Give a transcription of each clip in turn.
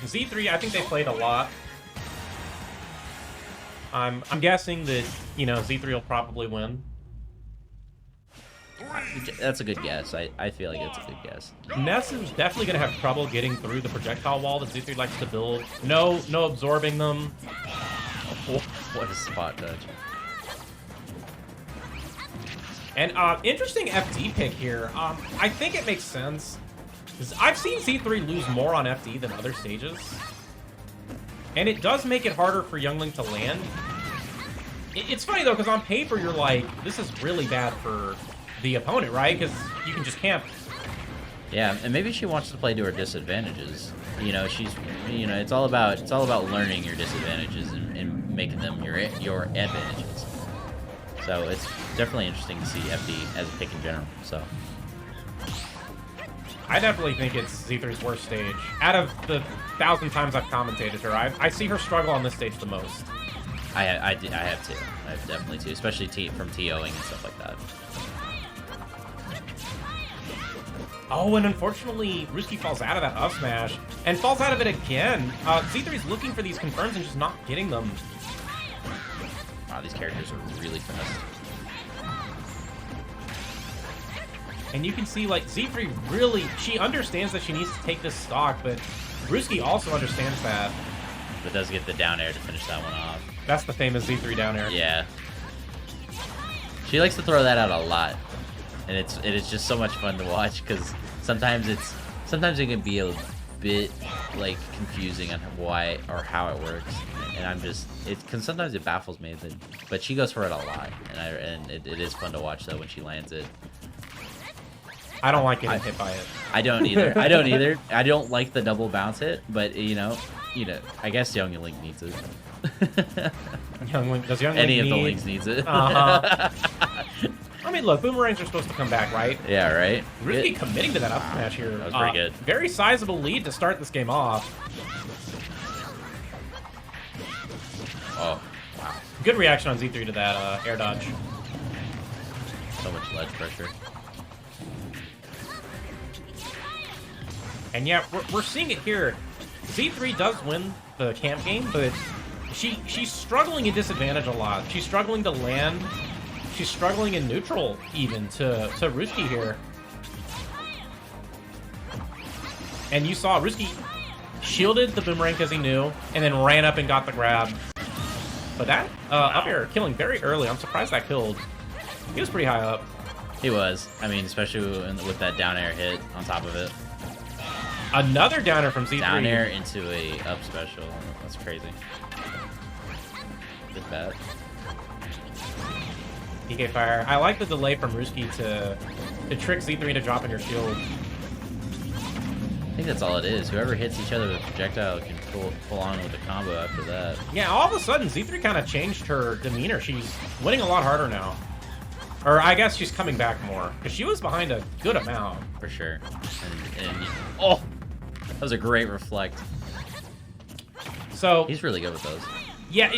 Z3, I think they played a lot. I'm guessing that, you know, Z3 will probably win. That's a good guess. I feel like it's a good guess. Ness is definitely going to have trouble getting through the projectile wall that Z3 likes to build. No absorbing them. Oh, what a spot touch. And interesting FD pick here. I think it makes sense. I've seen Z3 lose more on FD than other stages. And it does make it harder for Youngling to land. It's funny, though, because on paper, you're like, this is really bad for the opponent, right? Because you can just camp. Yeah, and maybe she wants to play to her disadvantages. You know, it's all about learning your disadvantages and making them your advantages. So it's definitely interesting to see FD as a pick in general. So I definitely think it's Z3's worst stage. Out of the 1,000 times I've commentated her, I see her struggle on this stage the most. I have too. I have definitely too, especially from TOing and stuff like that. Oh, and unfortunately, Ruski falls out of that up smash, and falls out of it again. Z3's looking for these confirms and just not getting them. Wow, these characters are really fast. And you can see, like, Z3 really, she understands that she needs to take this stock, but Ruski also understands that. But does get the down air to finish that one off. That's the famous Z3 down air. Yeah. She likes to throw that out a lot. And it is just so much fun to watch, because sometimes it can be a bit, like, confusing on why or how it works. And because sometimes it baffles me, but she goes for it a lot. And it is fun to watch, though, when she lands it. I don't like getting hit by it. I don't either. I don't either. I don't like the double bounce hit, but you know, I guess Youngling needs it. Does Youngling any of the links needs it? I mean, look, boomerangs are supposed to come back, right? Yeah, right. Really committing to that up smash here. That was pretty good. Very sizable lead to start this game off. Oh, wow. Good reaction on Z3 to that air dodge. So much ledge pressure. And yeah, we're seeing it here. Z3 does win the camp game, but she's struggling in disadvantage a lot. She's struggling to land. She's struggling in neutral, even, to Ruski here. And you saw Ruski shielded the boomerang because he knew, and then ran up and got the grab. But that up air killing very early. I'm surprised that killed. He was pretty high up. He was. I mean, especially with that down air hit on top of it. Another downer from Z3. Down air into a up special. That's crazy. Good bet. PK fire. I like the delay from Ruski to trick Z3 into dropping her shield. I think that's all it is. Whoever hits each other with a projectile can pull on with a combo after that. Yeah, all of a sudden, Z3 kind of changed her demeanor. She's winning a lot harder now. Or I guess she's coming back more. Because she was behind a good amount. For sure. And oh! That was a great reflect. So he's really good with those. Yeah,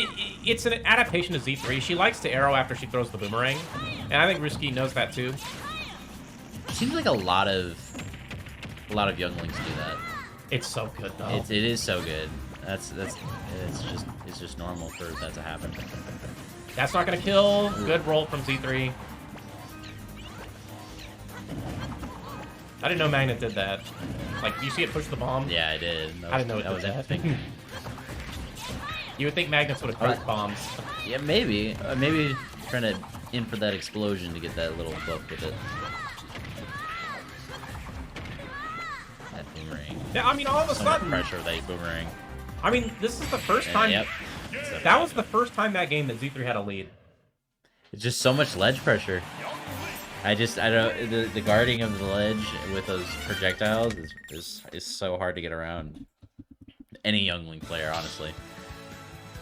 it's an adaptation to Z3. She likes to arrow after she throws the boomerang. And I think Ruski knows that too. It seems like a lot of younglings do that. It's so good though. It is so good. It's just normal for that to happen. That's not gonna kill. Good roll from Z3. I didn't know Magnet did that. Like, you see it push the bomb? Yeah, I did. I didn't know it did that. You would think Magnets would have crushed bombs. Yeah, maybe. Maybe trying to in for that explosion to get that little buff with it. That boomerang. Yeah, I mean, all of a sudden... much pressure with that boomerang. I mean, this is the first time... Yep. That was the first time that game that Z3 had a lead. It's just so much ledge pressure. I don't... The guarding of the ledge with those projectiles is so hard to get around. Any youngling player, honestly.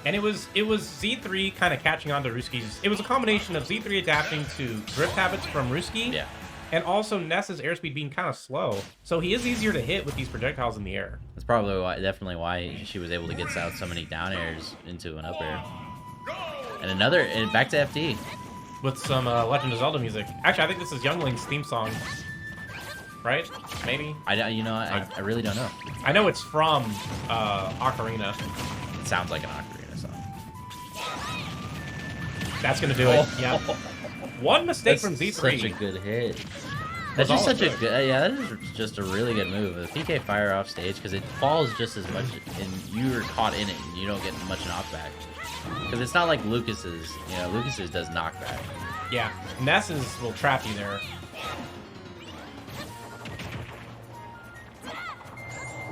And it was Z3 kind of catching on to Ruski's... It was a combination of Z3 adapting to DRiP habits from Ruski, yeah, and also Ness's airspeed being kind of slow. So he is easier to hit with these projectiles in the air. That's probably definitely why she was able to get out so many down airs into an up air. And back to FD. With some Legend of Zelda music. Actually, I think this is Youngling's theme song. right? Maybe? You know, I really don't know. I know it's from Ocarina. It sounds like an Ocarina song. That's gonna do it. Yeah. One mistake from Z3. Such a good hit. That's just such a good. Yeah, that is just a really good move. The PK fire off stage because it falls just as much, and you're caught in it, and you don't get much knockback. Because it's not like Lucas's. You know, Lucas's does knockback. Yeah, Ness's will trap you there.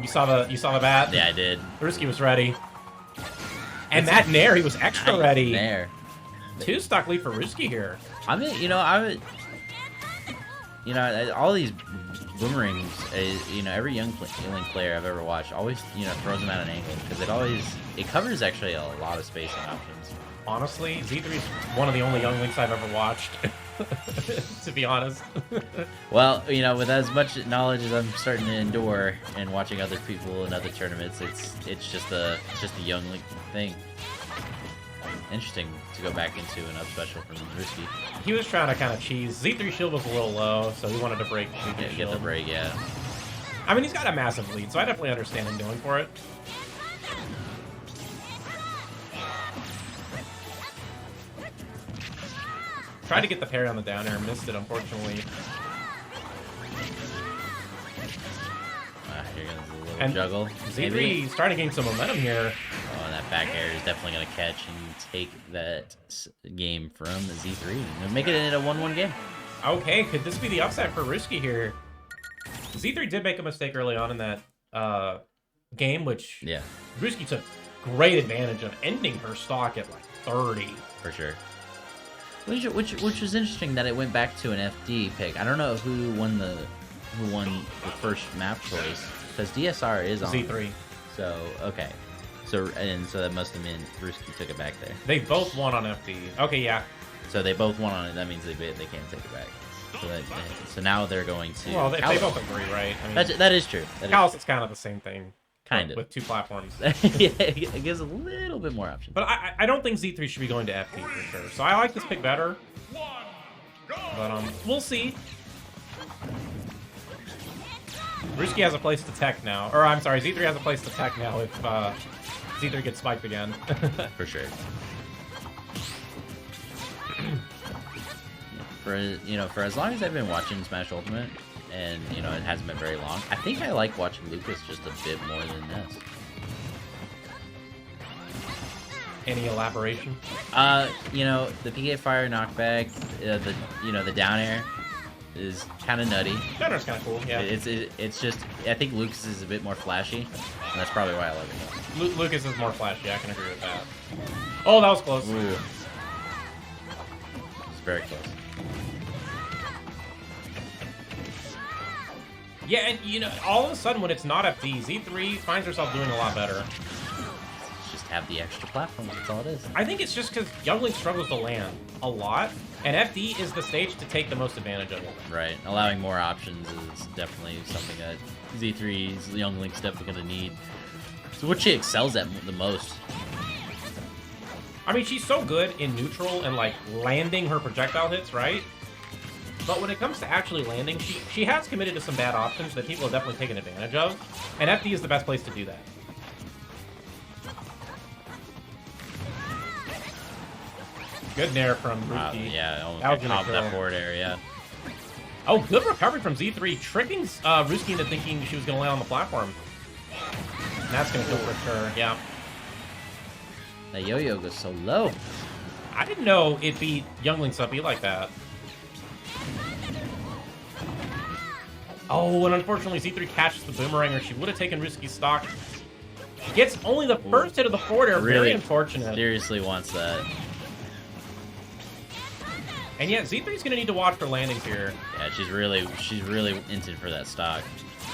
You saw the bat? Yeah, I did. Ruski was ready. And that Nair, he was extra ready. Nair. 2 stock lead for Ruski here. I mean, you know, all these boomerangs, you know, every young Link player I've ever watched always, you know, throws them at an angle because it covers actually a lot of spacing options. Honestly, Z3 is one of the only young Links I've ever watched, to be honest. Well, you know, with as much knowledge as I'm starting to endure and watching other people in other tournaments, it's just a young Link thing. Interesting to go back into an up special from Ruski. He was trying to kind of cheese. Z3 shield was a little low, so he wanted to break Get the break, yeah. I mean, he's got a massive lead, so I definitely understand him going for it. Tried to get the parry on the down air, missed it, unfortunately. Here goes a little juggle. Z3 starting to gain some momentum here. Oh, and that back air is definitely going to catch and take that game from Z3 and make it a 1-1 game. Okay, could this be the upset for Ruski here? Z3 did make a mistake early on in that game, which Ruski took great advantage of, ending her stock at like 30. For sure. Which was interesting that it went back to an FD pick. I don't know who won the first map choice because DSR is on Z3. So okay, so that must have meant Ruski took it back there. They both won on FD. Okay, yeah. So they both won on it. That means they can't take it back. So now they're going to. Well, they both agree, right? I mean, that is true. Kalos is kind of the same thing. Kind of. With 2 platforms. Yeah, it gives a little bit more options. But I don't think Z3 should be going to FD for sure. So I like this pick better. But we'll see. Ruski has a place to tech now. Or I'm sorry, Z3 has a place to tech now if Z3 gets spiked again. For sure. For as long as I've been watching Smash Ultimate, and you know it hasn't been very long, I think I like watching Lucas just a bit more than Ness. Any elaboration? You know, the PK fire knockback, the down air is kind of nutty. Down air's kind of cool. Yeah. It's just I think Lucas is a bit more flashy, and that's probably why I like it. Lucas is more flashy. I can agree with that. Oh, that was close. Ooh. It's very close. Yeah, and you know, all of a sudden when it's not FD, Z3 finds herself doing a lot better. Just have the extra platforms, that's all it is. I think it's just because Young Link struggles to land a lot, and FD is the stage to take the most advantage of it. Right, allowing more options is definitely something that Z3's Young Link's definitely going to need. So what she excels at the most. I mean, she's so good in neutral and like landing her projectile hits, right? But when it comes to actually landing, she has committed to some bad options that people have definitely taken advantage of, and FD is the best place to do that. Good nair from Ruski. Yeah, almost popped that forward air, yeah. Oh, good recovery from Z3, tricking Ruski into thinking she was going to land on the platform. And that's going to kill for sure, yeah. That yo-yo goes so low. I didn't know it beat Young Link's up like that. Oh, and unfortunately Z3 catches the boomerang, or she would have taken Ruski's stock. Gets only the first hit of the forward air. Really very unfortunate. Seriously wants that. And yet Z3's gonna need to watch for landings here. Yeah, she's really inted for that stock.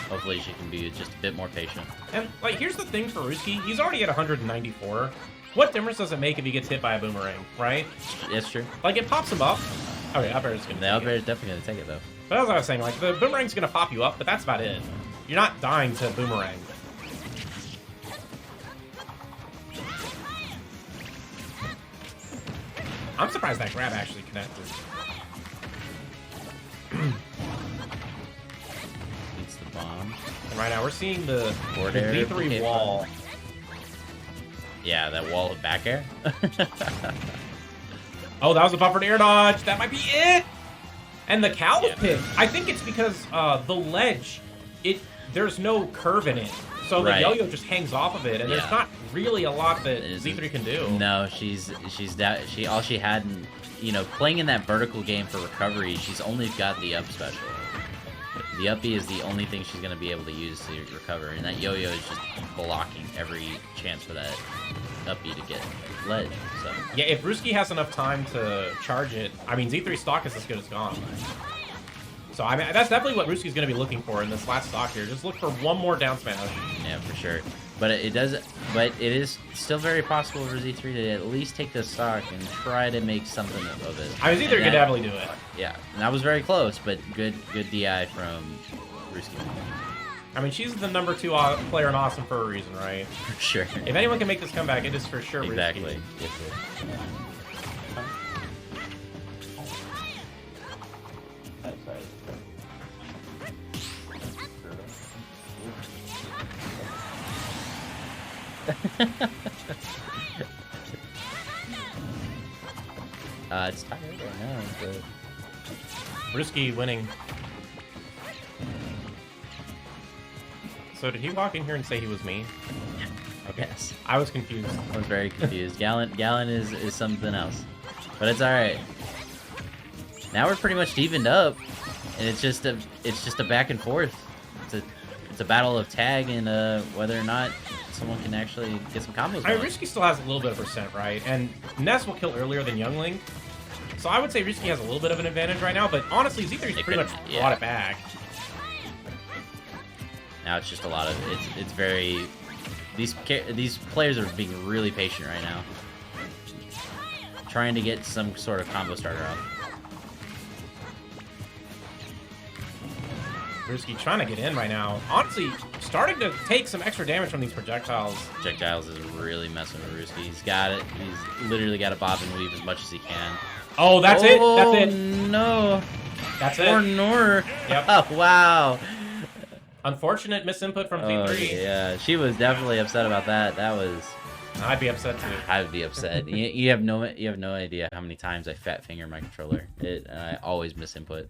Hopefully she can be just a bit more patient. And like, here's the thing for Ruski, he's already at 194. What difference does it make if he gets hit by a boomerang, right? It's true. Like, it pops him up. Okay, up air is gonna. The up air is definitely gonna take it though. But as I was saying, like, the boomerang's gonna pop you up, but that's about it. You're not dying to boomerang. I'm surprised that grab actually connected. right now. We're seeing the air V3 wall. Yeah, that wall of back air. Oh, that was a buffered air dodge. That might be it. And the cow pick, I think it's because the ledge, there's no curve in it. So the yo-yo just hangs off of it, and there's not really a lot that Z3 can do. No, all she had, playing in that vertical game for recovery, she's only got the up special. The up B is the only thing she's going to be able to use to recover, and that yo-yo is just blocking every chance for that up B to get ledge. So yeah, if Ruski has enough time to charge it, I mean, Z3's stock is as good as gone. So, I mean, that's definitely what Ruski's going to be looking for in this last stock here. Just look for one more down smash. Yeah, for sure. But it is still very possible for Z3 to at least take this stock and try to make something of it. I mean, Z3 could definitely do it. Yeah, and that was very close, but good DI from Ruski. I mean, she's the number 2 player in Awesome for a reason, right? For sure. If anyone can make this comeback, it is for sure exactly. Ruski. It's tired right now, but Ruski winning. So did he walk in here and say he was me? Okay. Yes. I was confused. I was very confused. Gallon is something else, but it's all right. Now we're pretty much evened up, and it's just a back and forth. It's a battle of tag and whether or not someone can actually get some combos. I mean, Ruski still has a little bit of percent, right? And Ness will kill earlier than Youngling. So I would say Ruski has a little bit of an advantage right now, but honestly, Z3's pretty much brought it back. Now it's just a lot of it's very these players are being really patient right now, trying to get some sort of combo starter out. Ruski trying to get in right now. Honestly, starting to take some extra damage from these projectiles. Projectiles is really messing with Ruski. He's got it. He's literally got to bob and weave as much as he can. Oh, that's it. That's it. No. That's Or it. Nor. Yep. Oh, wow. Unfortunate misinput from Z3. Yeah, she was definitely upset about that. That was. I'd be upset too. I would be upset. you have no idea how many times I fat finger my controller. I always misinput.